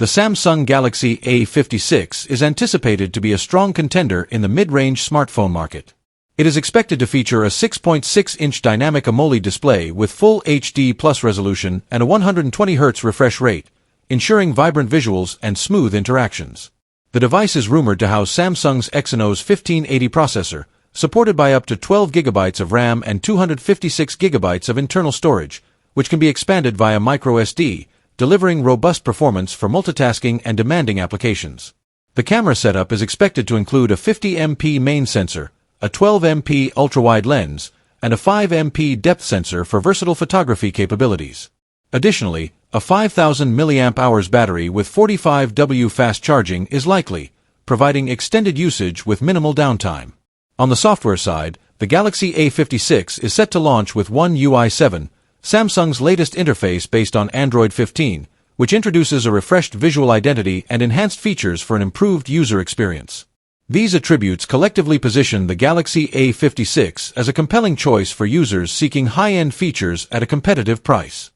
The Samsung Galaxy A56 is anticipated to be a strong contender in the mid-range smartphone market. It is expected to feature a 6.6-inch dynamic AMOLED display with full HD plus resolution and a 120Hz refresh rate, ensuring vibrant visuals and smooth interactions. The device is rumored to house Samsung's Exynos 1580 processor, supported by up to 12 GB of RAM and 256 GB of internal storage, which can be expanded via microSD, delivering robust performance for multitasking and demanding applications. The camera setup is expected to include a 50MP main sensor, a 12MP ultra-wide lens, and a 5MP depth sensor for versatile photography capabilities. Additionally, a 5000 mAh battery with 45W fast charging is likely, providing extended usage with minimal downtime. On the software side, the Galaxy A56 is set to launch with One UI 7, Samsung's latest interface based on Android 15, which introduces a refreshed visual identity and enhanced features for an improved user experience. These attributes collectively position the Galaxy A56 as a compelling choice for users seeking high-end features at a competitive price.